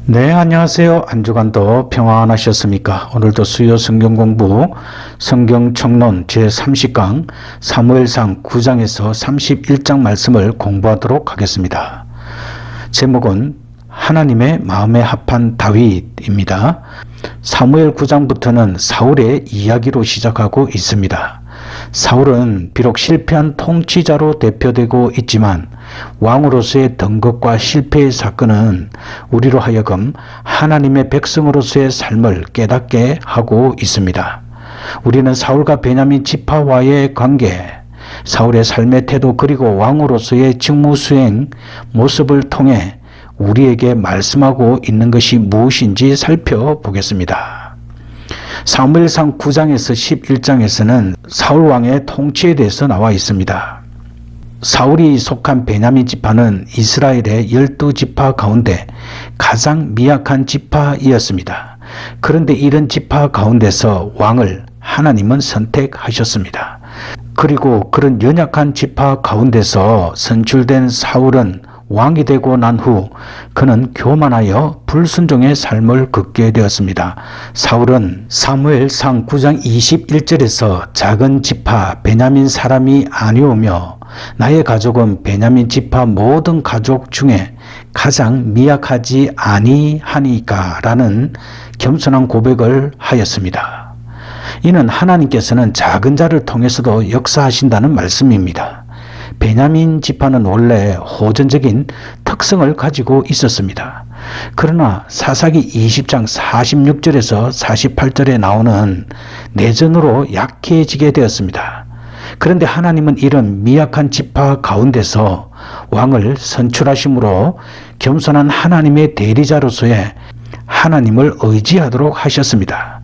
네, 안녕하세요. 한 주간도 평안하셨습니까? 오늘도 수요 성경 공부 성경 청론 제30강 사무엘상 9장에서 31장 말씀을 공부하도록 하겠습니다. 제목은 하나님의 마음에 합한 다윗입니다. 사무엘 9장부터는 사울의 이야기로 시작하고 있습니다. 사울은 비록 실패한 통치자로 대표되고 있지만 왕으로서의 등극과 실패의 사건은 우리로 하여금 하나님의 백성으로서의 삶을 깨닫게 하고 있습니다. 우리는 사울과 베냐민 지파와의 관계, 사울의 삶의 태도 그리고 왕으로서의 직무 수행 모습을 통해 우리에게 말씀하고 있는 것이 무엇인지 살펴보겠습니다. 사무엘상 9장에서 11장에서는 사울 왕의 통치에 대해서 나와 있습니다. 사울이 속한 베냐민 지파는 이스라엘의 12지파 가운데 가장 미약한 지파이었습니다. 그런데 이런 지파 가운데서 왕을 하나님은 선택하셨습니다. 그리고 그런 연약한 지파 가운데서 선출된 사울은 왕이 되고 난 후 그는 교만하여 불순종의 삶을 걷게 되었습니다. 사울은 사무엘상 9장 21절에서 작은 지파 베냐민 사람이 아니오며 나의 가족은 베냐민 지파 모든 가족 중에 가장 미약하지 아니하니까 라는 겸손한 고백을 하였습니다. 이는 하나님께서는 작은 자를 통해서도 역사하신다는 말씀입니다. 베냐민 지파는 원래 호전적인 특성을 가지고 있었습니다. 그러나 사사기 20장 46절에서 48절에 나오는 내전으로 약해지게 되었습니다. 그런데 하나님은 이런 미약한 지파 가운데서 왕을 선출하심으로 겸손한 하나님의 대리자로서의 하나님을 의지하도록 하셨습니다.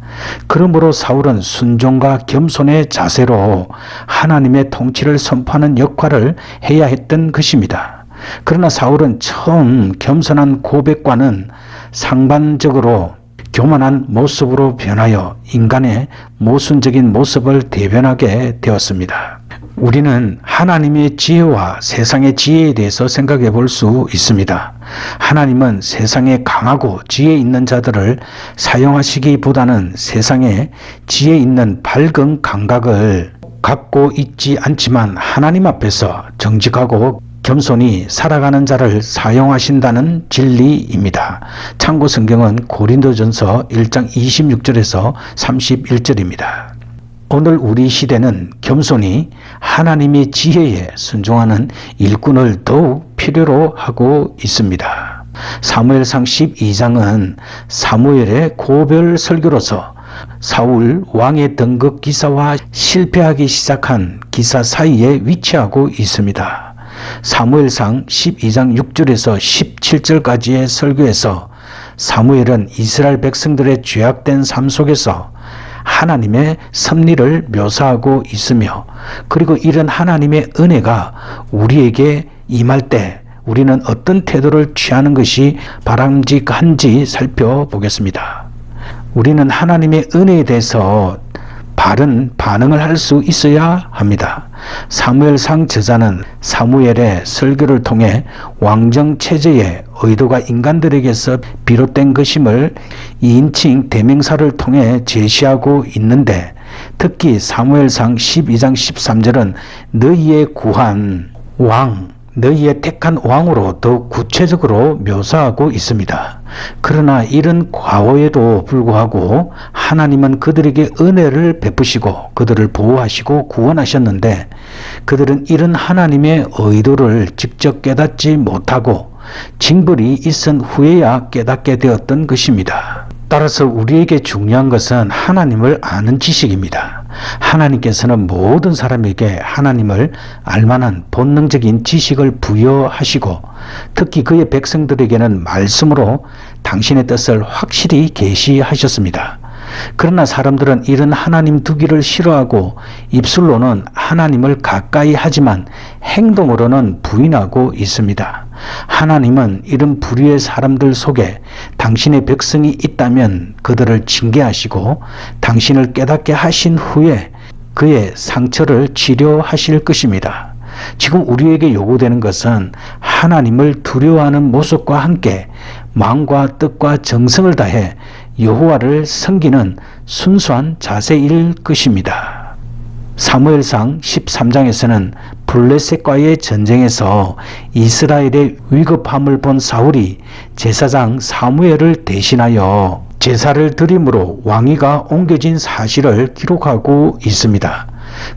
그러므로 사울은 순종과 겸손의 자세로 하나님의 통치를 선포하는 역할을 해야 했던 것입니다. 그러나 사울은 처음 겸손한 고백과는 상반적으로 교만한 모습으로 변하여 인간의 모순적인 모습을 대변하게 되었습니다. 우리는 하나님의 지혜와 세상의 지혜에 대해서 생각해 볼 수 있습니다. 하나님은 세상에 강하고 지혜 있는 자들을 사용하시기보다는 세상에 지혜 있는 밝은 감각을 갖고 있지 않지만 하나님 앞에서 정직하고 겸손히 살아가는 자를 사용하신다는 진리입니다. 참고 성경은 고린도전서 1장 26절에서 31절입니다. 오늘 우리 시대는 겸손히 하나님의 지혜에 순종하는 일꾼을 더욱 필요로 하고 있습니다. 사무엘상 12장은 사무엘의 고별 설교로서 사울 왕의 등극 기사와 실패하기 시작한 기사 사이에 위치하고 있습니다. 사무엘상 12장 6절에서 17절까지의 설교에서 사무엘은 이스라엘 백성들의 죄악된 삶 속에서 하나님의 섭리를 묘사하고 있으며 그리고 이런 하나님의 은혜가 우리에게 임할 때 우리는 어떤 태도를 취하는 것이 바람직한지 살펴보겠습니다. 우리는 하나님의 은혜에 대해서 바른 반응을 할 수 있어야 합니다. 사무엘상 저자는 사무엘의 설교를 통해 왕정 체제의 의도가 인간들에게서 비롯된 것임을 2인칭 대명사를 통해 제시하고 있는데 특히 사무엘상 12장 13절은 너희의 구한 왕, 너희의 택한 왕으로 더욱 구체적으로 묘사하고 있습니다. 그러나 이런 과오에도 불구하고 하나님은 그들에게 은혜를 베푸시고 그들을 보호하시고 구원하셨는데 그들은 이런 하나님의 의도를 직접 깨닫지 못하고 징벌이 있은 후에야 깨닫게 되었던 것입니다. 따라서 우리에게 중요한 것은 하나님을 아는 지식입니다. 하나님께서는 모든 사람에게 하나님을 알만한 본능적인 지식을 부여하시고 특히 그의 백성들에게는 말씀으로 당신의 뜻을 확실히 계시하셨습니다. 그러나 사람들은 이런 하나님 두기를 싫어하고 입술로는 하나님을 가까이 하지만 행동으로는 부인하고 있습니다. 하나님은 이런 불의의 사람들 속에 당신의 백성이 있다면 그들을 징계하시고 당신을 깨닫게 하신 후에 그의 상처를 치료하실 것입니다. 지금 우리에게 요구되는 것은 하나님을 두려워하는 모습과 함께 마음과 뜻과 정성을 다해 여호와를 섬기는 순수한 자세일 것입니다. 사무엘상 13장에서는 블레셋과의 전쟁에서 이스라엘의 위급함을 본 사울이 제사장 사무엘을 대신하여 제사를 드림으로 왕위가 옮겨진 사실을 기록하고 있습니다.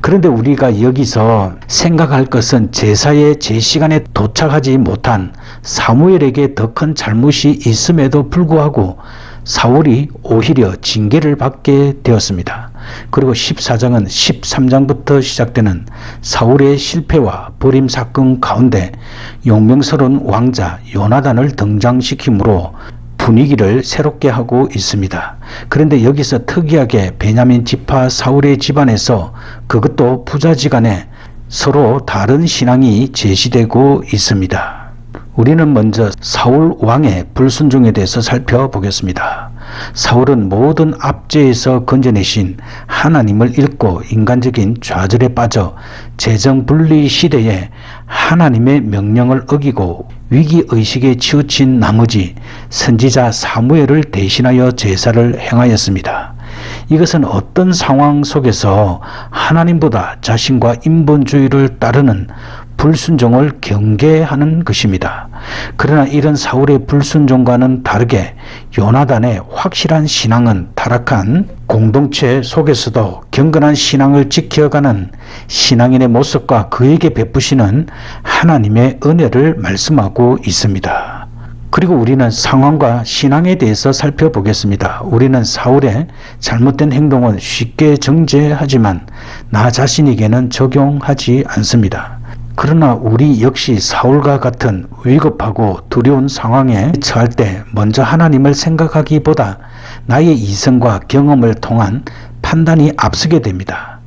그런데 우리가 여기서 생각할 것은 제사의 제시간에 도착하지 못한 사무엘에게 더 큰 잘못이 있음에도 불구하고 사울이 오히려 징계를 받게 되었습니다. 그리고 14장은 13장부터 시작되는 사울의 실패와 버림 사건 가운데 용맹스러운 왕자 요나단을 등장시키므로 분위기를 새롭게 하고 있습니다. 그런데 여기서 특이하게 베냐민 지파 사울의 집안에서 그것도 부자지간에 서로 다른 신앙이 제시되고 있습니다. 우리는 먼저 사울 왕의 불순종에 대해서 살펴보겠습니다. 사울은 모든 압제에서 건져내신 하나님을 잃고 인간적인 좌절에 빠져 재정분리 시대에 하나님의 명령을 어기고 위기의식에 치우친 나머지 선지자 사무엘을 대신하여 제사를 행하였습니다. 이것은 어떤 상황 속에서 하나님보다 자신과 인본주의를 따르는 불순종을 경계하는 것입니다. 그러나 이런 사울의 불순종과는 다르게 요나단의 확실한 신앙은 타락한 공동체 속에서도 경건한 신앙을 지켜가는 신앙인의 모습과 그에게 베푸시는 하나님의 은혜를 말씀하고 있습니다. 그리고 우리는 상황과 신앙에 대해서 살펴보겠습니다. 우리는 사울의 잘못된 행동은 쉽게 정죄하지만 나 자신에게는 적용하지 않습니다. 그러나 우리 역시 사울과 같은 위급하고 두려운 상황에 처할 때 먼저 하나님을 생각하기보다 나의 이성과 경험을 통한 판단이 앞서게 됩니다.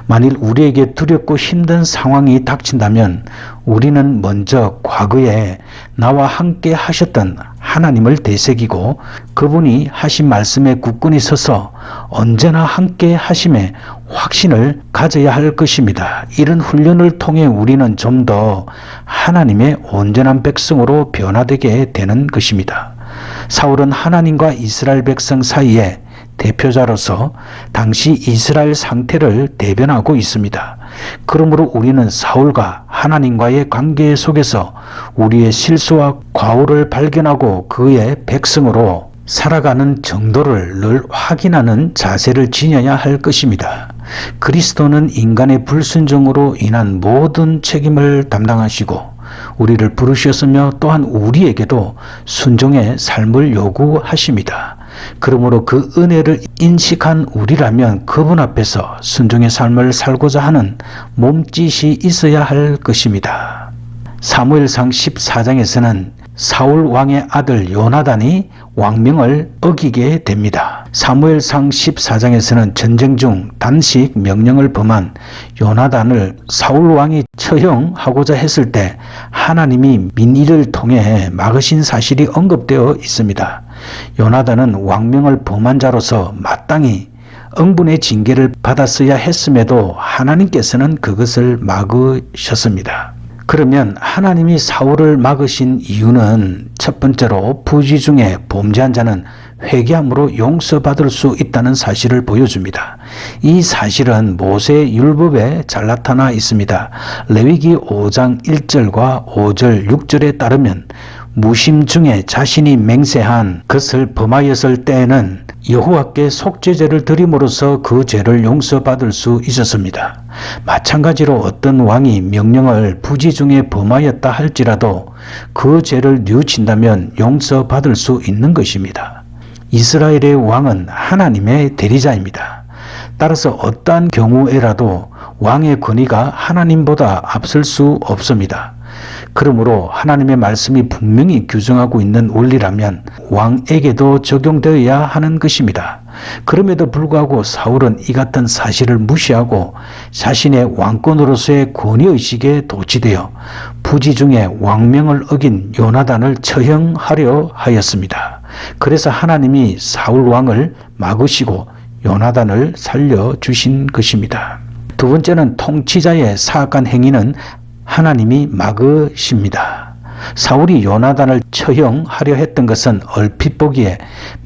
만일 우리에게 두렵고 힘든 상황이 닥친다면 우리는 먼저 과거에 나와 함께 하셨던 하나님을 되새기고 그분이 하신 말씀에 굳건히 서서 언제나 함께 하심에 확신을 가져야 할 것입니다. 이런 훈련을 통해 우리는 좀 더 하나님의 온전한 백성으로 변화되게 되는 것입니다. 사울은 하나님과 이스라엘 백성 사이에 대표자로서 당시 이스라엘 상태를 대변하고 있습니다. 그러므로 우리는 사울과 하나님과의 관계 속에서 우리의 실수와 과오를 발견하고 그의 백성으로 살아가는 정도를 늘 확인하는 자세를 지녀야 할 것입니다. 그리스도는 인간의 불순종으로 인한 모든 책임을 담당하시고 우리를 부르셨으며 또한 우리에게도 순종의 삶을 요구하십니다. 그러므로 그 은혜를 인식한 우리라면 그분 앞에서 순종의 삶을 살고자 하는 몸짓이 있어야 할 것입니다. 사무엘상 14장에서는 사울 왕의 아들 요나단이 왕명을 어기게 됩니다. 사무엘상 14장에서는 전쟁 중 단식 명령을 범한 요나단을 사울 왕이 처형하고자 했을 때 하나님이 민의를 통해 막으신 사실이 언급되어 있습니다. 요나단은 왕명을 범한 자로서 마땅히 응분의 징계를 받았어야 했음에도 하나님께서는 그것을 막으셨습니다. 그러면 하나님이 사울을 막으신 이유는 첫 번째로 부지 중에 범죄한 자는 회개함으로 용서받을 수 있다는 사실을 보여줍니다. 이 사실은 모세 율법에 잘 나타나 있습니다. 레위기 5장 1절과 5절 6절에 따르면 무심 중에 자신이 맹세한 것을 범하였을 때에는 여호와께 속죄제를 드림으로써 그 죄를 용서받을 수 있었습니다. 마찬가지로 어떤 왕이 명령을 부지 중에 범하였다 할지라도 그 죄를 뉘우친다면 용서받을 수 있는 것입니다. 이스라엘의 왕은 하나님의 대리자입니다. 따라서 어떠한 경우에라도 왕의 권위가 하나님보다 앞설 수 없습니다. 그러므로 하나님의 말씀이 분명히 규정하고 있는 원리라면 왕에게도 적용되어야 하는 것입니다. 그럼에도 불구하고 사울은 이 같은 사실을 무시하고 자신의 왕권으로서의 권위의식에 도취되어 부지 중에 왕명을 어긴 요나단을 처형하려 하였습니다. 그래서 하나님이 사울 왕을 막으시고 요나단을 살려주신 것입니다. 두 번째는 통치자의 사악한 행위는 하나님이 막으십니다. 사울이 요나단을 처형하려 했던 것은 얼핏 보기에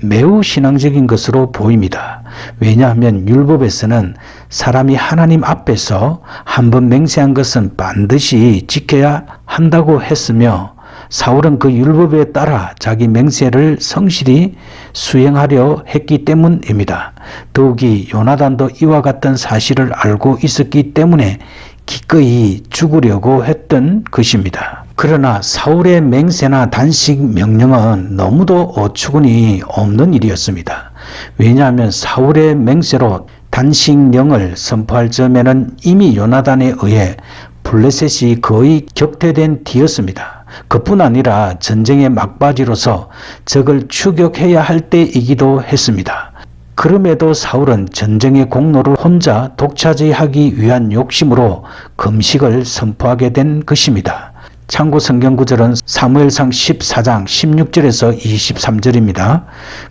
매우 신앙적인 것으로 보입니다. 왜냐하면 율법에서는 사람이 하나님 앞에서 한번 맹세한 것은 반드시 지켜야 한다고 했으며 사울은 그 율법에 따라 자기 맹세를 성실히 수행하려 했기 때문입니다. 더욱이 요나단도 이와 같은 사실을 알고 있었기 때문에 기꺼이 죽으려고 했던 것입니다. 그러나 사울의 맹세나 단식 명령은 너무도 어처구니 없는 일이었습니다. 왜냐하면 사울의 맹세로 단식령을 선포할 즈음에는 이미 요나단에 의해 블레셋이 거의 격퇴된 뒤였습니다. 그뿐 아니라 전쟁의 막바지로서 적을 추격해야 할 때이기도 했습니다. 그럼에도 사울은 전쟁의 공로를 혼자 독차지하기 위한 욕심으로 금식을 선포하게 된 것입니다. 참고 성경 구절은 사무엘상 14장 16절에서 23절입니다.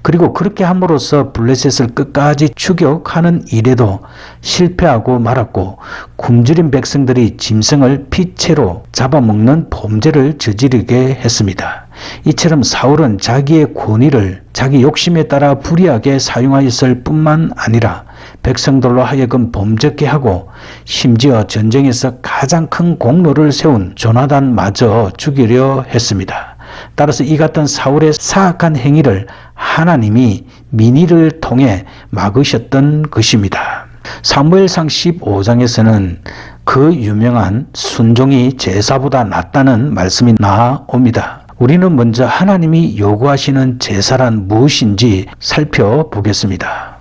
그리고 그렇게 함으로써 블레셋을 끝까지 추격하는 일에도 실패하고 말았고 굶주린 백성들이 짐승을 피채로 잡아먹는 범죄를 저지르게 했습니다. 이처럼 사울은 자기의 권위를 자기 욕심에 따라 불의하게 사용하였을 뿐만 아니라 백성들로 하여금 범죄케 하고 심지어 전쟁에서 가장 큰 공로를 세운 조나단마저 죽이려 했습니다. 따라서 이 같은 사울의 사악한 행위를 하나님이 민의를 통해 막으셨던 것입니다. 사무엘상 15장에서는 그 유명한 순종이 제사보다 낫다는 말씀이 나옵니다. 우리는 먼저 하나님이 요구하시는 제사란 무엇인지 살펴보겠습니다.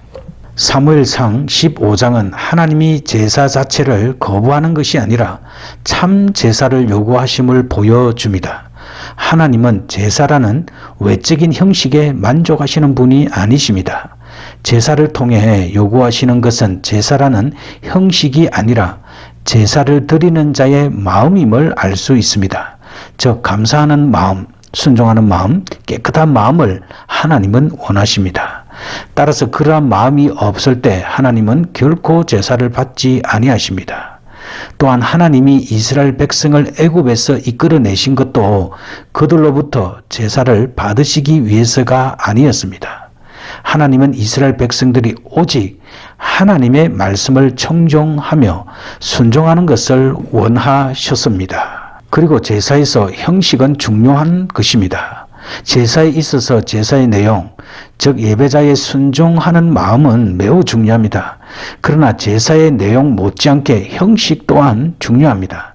사무엘상 15장은 하나님이 제사 자체를 거부하는 것이 아니라 참 제사를 요구하심을 보여줍니다. 하나님은 제사라는 외적인 형식에 만족하시는 분이 아니십니다. 제사를 통해 요구하시는 것은 제사라는 형식이 아니라 제사를 드리는 자의 마음임을 알 수 있습니다. 즉 감사하는 마음, 순종하는 마음, 깨끗한 마음을 하나님은 원하십니다. 따라서 그러한 마음이 없을 때 하나님은 결코 제사를 받지 아니하십니다. 또한 하나님이 이스라엘 백성을 애굽에서 이끌어내신 것도 그들로부터 제사를 받으시기 위해서가 아니었습니다. 하나님은 이스라엘 백성들이 오직 하나님의 말씀을 청종하며 순종하는 것을 원하셨습니다. 그리고 제사에서 형식은 중요한 것입니다. 제사에 있어서 제사의 내용, 즉 예배자의 순종하는 마음은 매우 중요합니다. 그러나 제사의 내용 못지않게 형식 또한 중요합니다.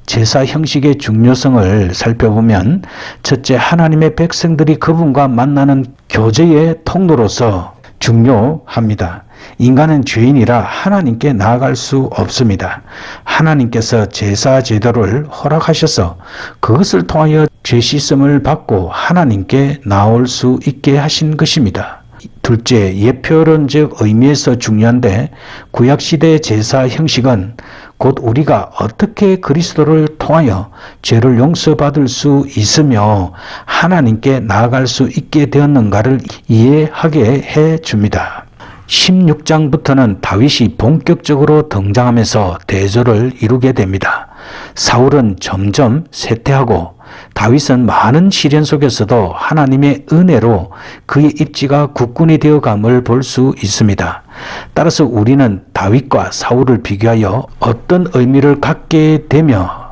제사 형식의 중요성을 살펴보면 첫째, 하나님의 백성들이 그분과 만나는 교제의 통로로서 중요합니다. 인간은 죄인이라 하나님께 나아갈 수 없습니다. 하나님께서 제사 제도를 허락하셔서 그것을 통하여 죄 씻음을 받고 하나님께 나올 수 있게 하신 것입니다. 둘째, 예표론적 의미에서 중요한데 구약시대의 제사 형식은 곧 우리가 어떻게 그리스도를 통하여 죄를 용서받을 수 있으며 하나님께 나아갈 수 있게 되었는가를 이해하게 해줍니다. 16장부터는 다윗이 본격적으로 등장하면서 대조를 이루게 됩니다. 사울은 점점 쇠퇴하고 다윗은 많은 시련 속에서도 하나님의 은혜로 그의 입지가 굳건히 되어감을 볼 수 있습니다. 따라서 우리는 다윗과 사울을 비교하여 어떤 의미를 갖게 되며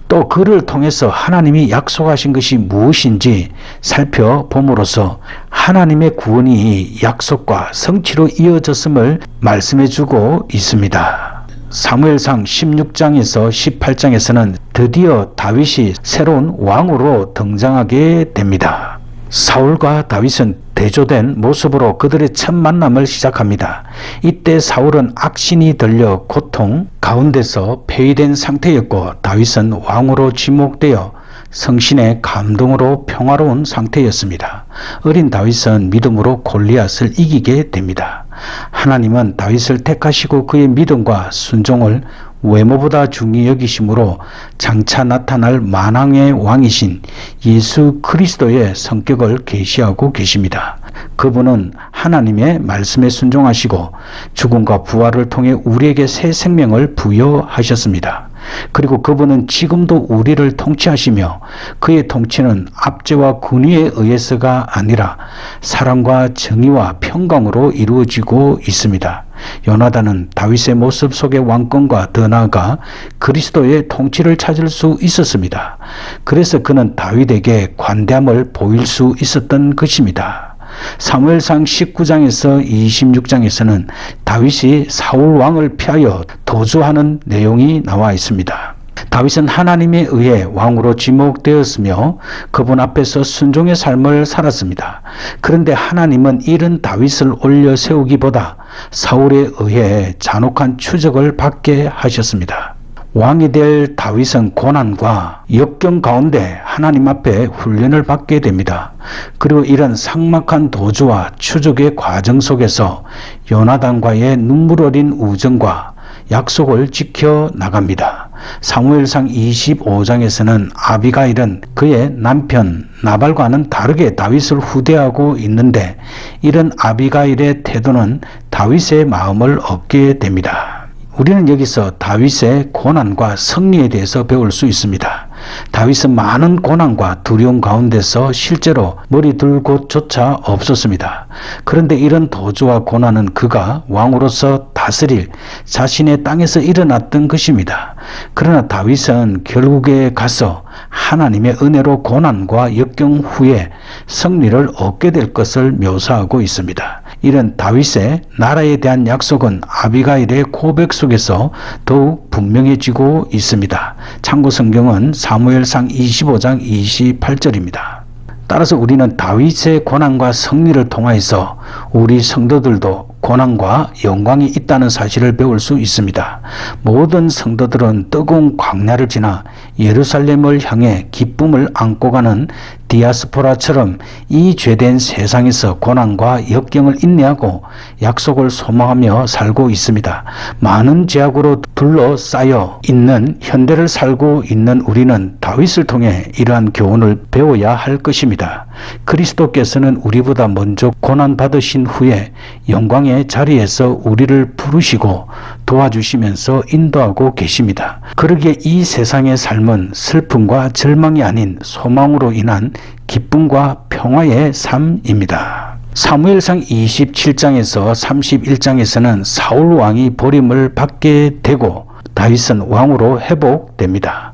또 그를 통해서 하나님이 약속하신 것이 무엇인지 살펴봄으로써 하나님의 구원이 약속과 성취로 이어졌음을 말씀해주고 있습니다. 사무엘상 16장에서 18장에서는 드디어 다윗이 새로운 왕으로 등장하게 됩니다. 사울과 다윗은 대조된 모습으로 그들의 첫 만남을 시작합니다. 이때 사울은 악신이 들려 고통 가운데서 폐위된 상태였고 다윗은 왕으로 지목되어 성신의 감동으로 평화로운 상태였습니다. 어린 다윗은 믿음으로 골리앗을 이기게 됩니다. 하나님은 다윗을 택하시고 그의 믿음과 순종을 외모보다 중히 여기심으로 장차 나타날 만왕의 왕이신 예수 그리스도의 성격을 계시하고 계십니다. 그분은 하나님의 말씀에 순종하시고 죽음과 부활을 통해 우리에게 새 생명을 부여하셨습니다. 그리고 그분은 지금도 우리를 통치하시며 그의 통치는 압제와 군의에 의해서가 아니라 사랑과 정의와 평강으로 이루어지고 있습니다. 요나단은 다윗의 모습 속의 왕권과 더 나아가 그리스도의 통치를 찾을 수 있었습니다. 그래서 그는 다윗에게 관대함을 보일 수 있었던 것입니다. 사무엘상 19장에서 26장에서는 다윗이 사울 왕을 피하여 도주하는 내용이 나와 있습니다. 다윗은 하나님에 의해 왕으로 지목되었으며 그분 앞에서 순종의 삶을 살았습니다. 그런데 하나님은 이런 다윗을 올려 세우기보다 사울에 의해 잔혹한 추적을 받게 하셨습니다. 왕이 될 다윗은 고난과 역경 가운데 하나님 앞에 훈련을 받게 됩니다. 그리고 이런 삭막한 도주와 추적의 과정 속에서 요나단과의 눈물 어린 우정과 약속을 지켜 나갑니다. 사무엘상 25장에서는 아비가일은 그의 남편 나발과는 다르게 다윗을 후대하고 있는데 이런 아비가일의 태도는 다윗의 마음을 얻게 됩니다. 우리는 여기서 다윗의 고난과 승리에 대해서 배울 수 있습니다. 다윗은 많은 고난과 두려움 가운데서 실제로 머리 들 곳조차 없었습니다. 그런데 이런 도주와 고난은 그가 왕으로서 다스릴 자신의 땅에서 일어났던 것입니다. 그러나 다윗은 결국에 가서 하나님의 은혜로 고난과 역경 후에 승리를 얻게 될 것을 묘사하고 있습니다. 이런 다윗의 나라에 대한 약속은 아비가일의 고백 속에서 더욱 분명해지고 있습니다. 참고 성경은 사무엘상 25장 28절입니다. 따라서 우리는 다윗의 고난과 승리를 통하여서 우리 성도들도 고난과 영광이 있다는 사실을 배울 수 있습니다. 모든 성도들은 뜨거운 광야를 지나 예루살렘을 향해 기쁨을 안고 가는 디아스포라처럼 이 죄된 세상에서 고난과 역경을 인내하고 약속을 소망하며 살고 있습니다. 많은 죄악으로 둘러싸여 있는 현대를 살고 있는 우리는 다윗을 통해 이러한 교훈을 배워야 할 것입니다. 그리스도께서는 우리보다 먼저 고난받으신 후에 영광의 자리에서 우리를 부르시고 도와주시면서 인도하고 계십니다. 그러기에 이 세상의 삶은 슬픔과 절망이 아닌 소망으로 인한 기쁨과 평화의 삶입니다. 사무엘상 27장에서 31장에서는 사울 왕이 버림을 받게 되고 다윗은 왕으로 회복됩니다.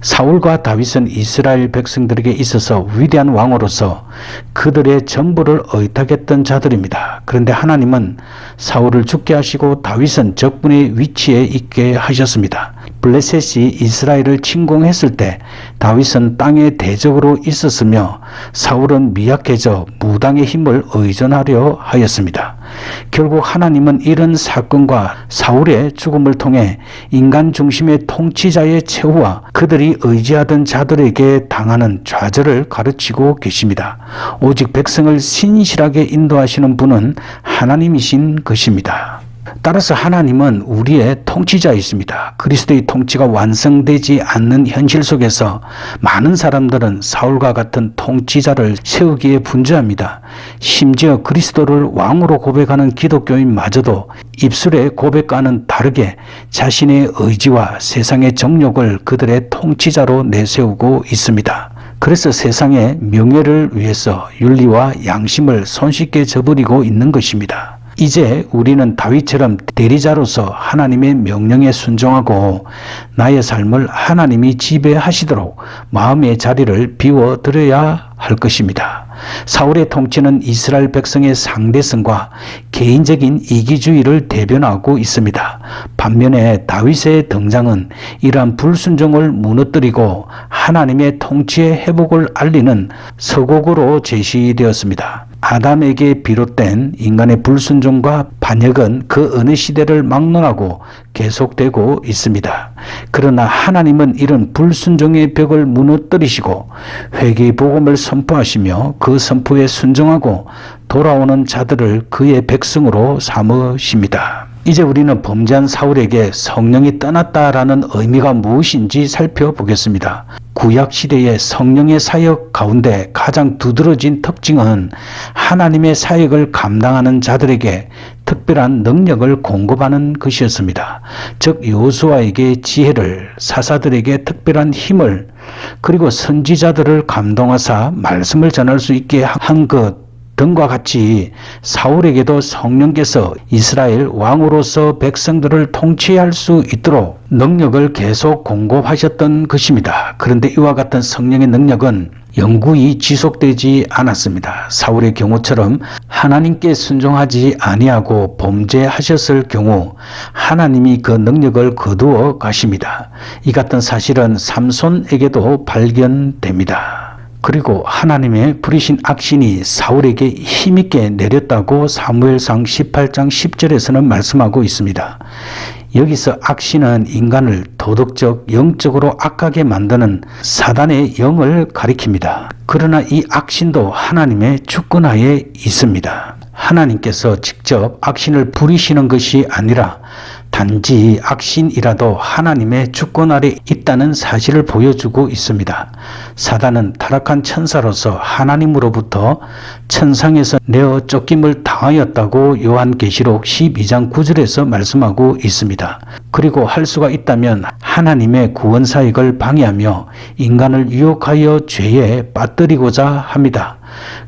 사울과 다윗은 이스라엘 백성들에게 있어서 위대한 왕으로서 그들의 전부를 의탁했던 자들입니다. 그런데 하나님은 사울을 죽게 하시고 다윗은 적군의 위치에 있게 하셨습니다. 블레셋이 이스라엘을 침공했을 때 다윗은 땅의 대적으로 있었으며 사울은 미약해져 무당의 힘을 의존하려 하였습니다. 결국 하나님은 이런 사건과 사울의 죽음을 통해 인간 중심의 통치자의 최후와 그들이 의지하던 자들에게 당하는 좌절을 가르치고 계십니다. 오직 백성을 신실하게 인도하시는 분은 하나님이신 것입니다. 따라서 하나님은 우리의 통치자이십니다. 그리스도의 통치가 완성되지 않는 현실 속에서 많은 사람들은 사울과 같은 통치자를 세우기에 분주합니다. 심지어 그리스도를 왕으로 고백하는 기독교인마저도 입술의 고백과는 다르게 자신의 의지와 세상의 정욕을 그들의 통치자로 내세우고 있습니다. 그래서 세상의 명예를 위해서 윤리와 양심을 손쉽게 저버리고 있는 것입니다. 이제 우리는 다윗처럼 대리자로서 하나님의 명령에 순종하고 나의 삶을 하나님이 지배하시도록 마음의 자리를 비워드려야 할 것입니다. 사울의 통치는 이스라엘 백성의 상대성과 개인적인 이기주의를 대변하고 있습니다. 반면에 다윗의 등장은 이러한 불순종을 무너뜨리고 하나님의 통치의 회복을 알리는 서곡으로 제시되었습니다. 아담에게 비롯된 인간의 불순종과 반역은 그 어느 시대를 막론하고 계속되고 있습니다. 그러나 하나님은 이런 불순종의 벽을 무너뜨리시고 회개의 복음을 선포하시며 그 선포에 순종하고 돌아오는 자들을 그의 백성으로 삼으십니다. 이제 우리는 범죄한 사울에게 성령이 떠났다라는 의미가 무엇인지 살펴보겠습니다. 구약시대의 성령의 사역 가운데 가장 두드러진 특징은 하나님의 사역을 감당하는 자들에게 특별한 능력을 공급하는 것이었습니다. 즉 여호수아에게 지혜를, 사사들에게 특별한 힘을, 그리고 선지자들을 감동하사 말씀을 전할 수 있게 한 것 등과 같이 사울에게도 성령께서 이스라엘 왕으로서 백성들을 통치할 수 있도록 능력을 계속 공급하셨던 것입니다. 그런데 이와 같은 성령의 능력은 영구히 지속되지 않았습니다. 사울의 경우처럼 하나님께 순종하지 아니하고 범죄하셨을 경우 하나님이 그 능력을 거두어 가십니다. 이 같은 사실은 삼손에게도 발견됩니다. 그리고 하나님의 부리신 악신이 사울에게 힘있게 내렸다고 사무엘상 18장 10절에서는 말씀하고 있습니다. 여기서 악신은 인간을 도덕적, 영적으로 악하게 만드는 사단의 영을 가리킵니다. 그러나 이 악신도 하나님의 주권하에 있습니다. 하나님께서 직접 악신을 부리시는 것이 아니라 단지 악신이라도 하나님의 주권 아래 있다는 사실을 보여주고 있습니다. 사단은 타락한 천사로서 하나님으로부터 천상에서 내어 쫓김을 당하였다고 요한계시록 12장 9절에서 말씀하고 있습니다. 그리고 할 수가 있다면 하나님의 구원 사역을 방해하며 인간을 유혹하여 죄에 빠뜨리고자 합니다.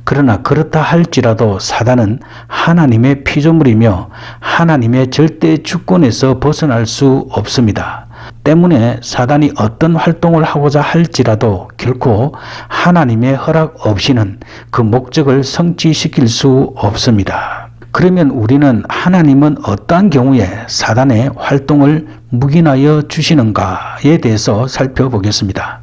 그러나 그렇다 할지라도 사단은 하나님의 피조물이며 하나님의 절대 주권에서 벗어날 수 없습니다. 때문에 사단이 어떤 활동을 하고자 할지라도 결코 하나님의 허락 없이는 그 목적을 성취시킬 수 없습니다. 그러면 우리는 하나님은 어떠한 경우에 사단의 활동을 묵인하여 주시는가에 대해서 살펴보겠습니다.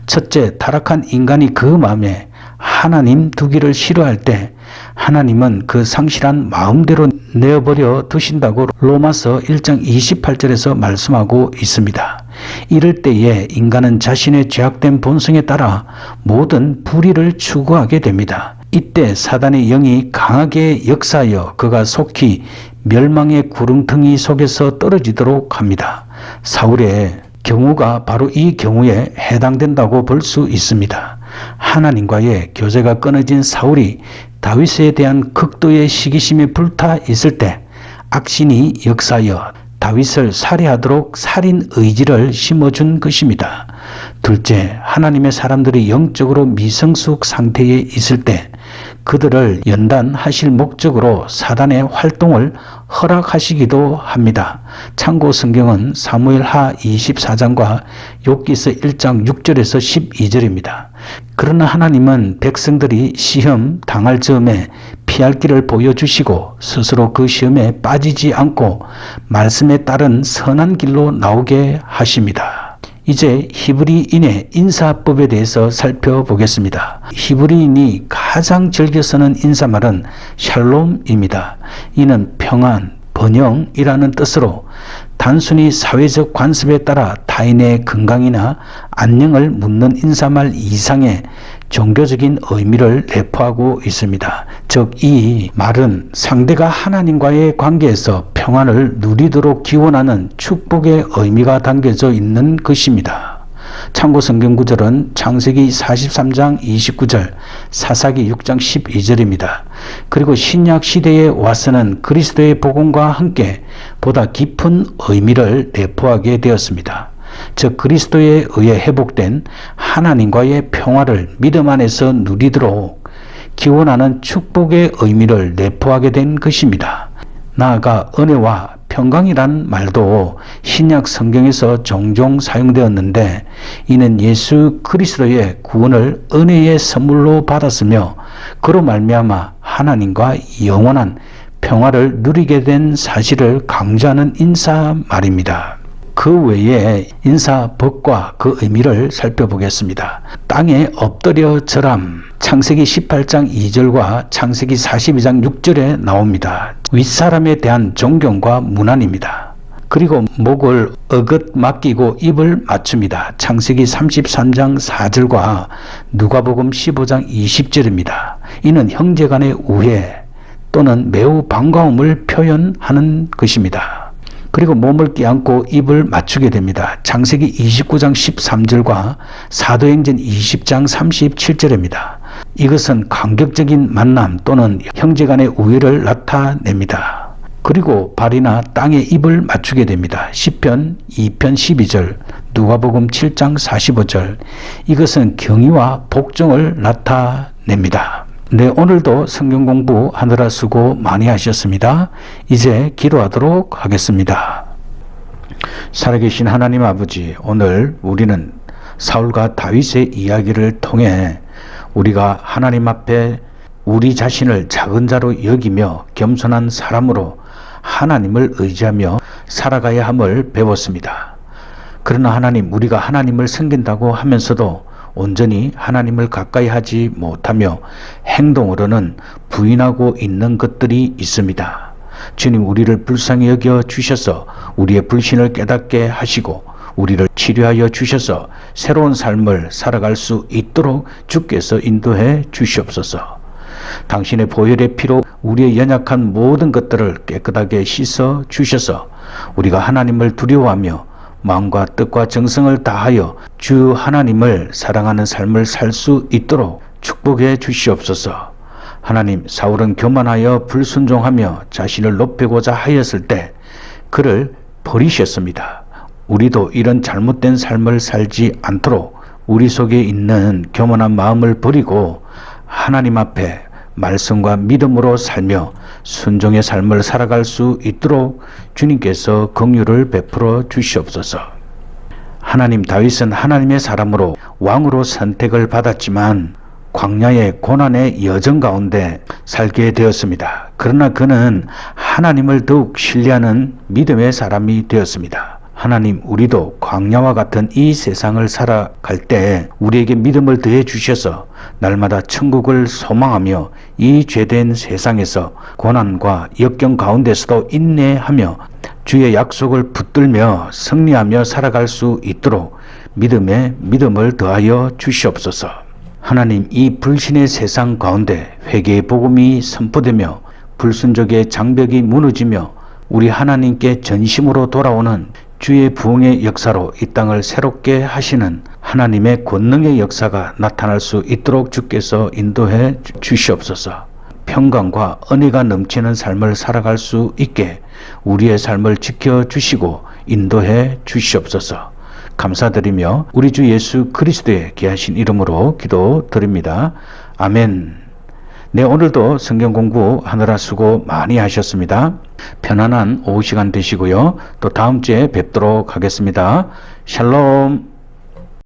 첫째, 타락한 인간이 그 마음에 하나님 두기를 싫어할 때 하나님은 그 상실한 마음대로 내어버려 두신다고 로마서 1장 28절에서 말씀하고 있습니다. 이럴 때에 인간은 자신의 죄악된 본성에 따라 모든 불의를 추구하게 됩니다. 이때 사단의 영이 강하게 역사하여 그가 속히 멸망의 구렁텅이 속에서 떨어지도록 합니다. 사울의 경우가 바로 이 경우에 해당된다고 볼 수 있습니다. 하나님과의 교제가 끊어진 사울이 다윗에 대한 극도의 시기심에 불타 있을 때 악신이 역사하여 다윗을 살해하도록 살인 의지를 심어준 것입니다. 둘째, 하나님의 사람들이 영적으로 미성숙 상태에 있을 때 그들을 연단하실 목적으로 사단의 활동을 허락하시기도 합니다. 참고 성경은 사무엘하 24장과 욥기서 1장 6절에서 12절입니다. 그러나 하나님은 백성들이 시험 당할 즈음에 피할 길을 보여주시고 스스로 그 시험에 빠지지 않고 말씀에 따른 선한 길로 나오게 하십니다. 이제 히브리인의 인사법에 대해서 살펴보겠습니다. 히브리인이 가장 즐겨 쓰는 인사말은 샬롬입니다. 이는 평안, 번영이라는 뜻으로 단순히 사회적 관습에 따라 타인의 건강이나 안녕을 묻는 인사말 이상의 종교적인 의미를 내포하고 있습니다. 즉, 이 말은 상대가 하나님과의 관계에서 평안을 누리도록 기원하는 축복의 의미가 담겨져 있는 것입니다. 참고 성경 구절은 창세기 43장 29절, 사사기 6장 12절입니다. 그리고 신약 시대에 와서는 그리스도의 복음과 함께 보다 깊은 의미를 내포하게 되었습니다. 즉 그리스도에 의해 회복된 하나님과의 평화를 믿음 안에서 누리도록 기원하는 축복의 의미를 내포하게 된 것입니다. 나아가 은혜와 평강이란 말도 신약 성경에서 종종 사용되었는데 이는 예수 그리스도의 구원을 은혜의 선물로 받았으며 그로 말미암아 하나님과 영원한 평화를 누리게 된 사실을 강조하는 인사말입니다. 그 외에 인사법과 그 의미를 살펴보겠습니다. 땅에 엎드려 절함, 창세기 18장 2절과 창세기 42장 6절에 나옵니다. 윗사람에 대한 존경과 문안입니다. 그리고 목을 어긋 맡기고 입을 맞춥니다. 창세기 33장 4절과 누가복음 15장 20절입니다. 이는 형제간의 우애 또는 매우 반가움을 표현하는 것입니다. 그리고 몸을 끼얹고 입을 맞추게 됩니다. 창세기 29장 13절과 사도행전 20장 37절입니다. 이것은 감격적인 만남 또는 형제간의 우애를 나타냅니다. 그리고 발이나 땅에 입을 맞추게 됩니다. 시편 2편 12절, 누가복음 7장 45절. 이것은 경의와 복종을 나타냅니다. 네, 오늘도 성경 공부하느라 수고 많이 하셨습니다. 이제 기도하도록 하겠습니다. 살아계신 하나님 아버지, 오늘 우리는 사울과 다윗의 이야기를 통해 우리가 하나님 앞에 우리 자신을 작은 자로 여기며 겸손한 사람으로 하나님을 의지하며 살아가야 함을 배웠습니다. 그러나 하나님, 우리가 하나님을 섬긴다고 하면서도 온전히 하나님을 가까이 하지 못하며 행동으로는 부인하고 있는 것들이 있습니다. 주님, 우리를 불쌍히 여겨 주셔서 우리의 불신을 깨닫게 하시고 우리를 치료하여 주셔서 새로운 삶을 살아갈 수 있도록 주께서 인도해 주시옵소서. 당신의 보혈의 피로 우리의 연약한 모든 것들을 깨끗하게 씻어 주셔서 우리가 하나님을 두려워하며 마음과 뜻과 정성을 다하여 주 하나님을 사랑하는 삶을 살 수 있도록 축복해 주시옵소서. 하나님, 사울은 교만하여 불순종하며 자신을 높이고자 하였을 때 그를 버리셨습니다. 우리도 이런 잘못된 삶을 살지 않도록 우리 속에 있는 교만한 마음을 버리고 하나님 앞에 말씀과 믿음으로 살며 순종의 삶을 살아갈 수 있도록 주님께서 긍휼을 베풀어 주시옵소서. 하나님, 다윗은 하나님의 사람으로 왕으로 선택을 받았지만 광야의 고난의 여정 가운데 살게 되었습니다. 그러나 그는 하나님을 더욱 신뢰하는 믿음의 사람이 되었습니다. 하나님, 우리도 광야와 같은 이 세상을 살아갈 때 우리에게 믿음을 더해 주셔서 날마다 천국을 소망하며 이 죄된 세상에서 고난과 역경 가운데서도 인내하며 주의 약속을 붙들며 승리하며 살아갈 수 있도록 믿음에 믿음을 더하여 주시옵소서. 하나님, 이 불신의 세상 가운데 회개의 복음이 선포되며 불순종의 장벽이 무너지며 우리 하나님께 전심으로 돌아오는 주의 부흥의 역사로 이 땅을 새롭게 하시는 하나님의 권능의 역사가 나타날 수 있도록 주께서 인도해 주시옵소서. 평강과 은혜가 넘치는 삶을 살아갈 수 있게 우리의 삶을 지켜주시고 인도해 주시옵소서. 감사드리며 우리 주 예수 그리스도의 귀하신 이름으로 기도드립니다. 아멘. 네, 오늘도 성경 공부하느라 수고 많이 하셨습니다. 편안한 오후 시간 되시고요. 또 다음 주에 뵙도록 하겠습니다. 샬롬.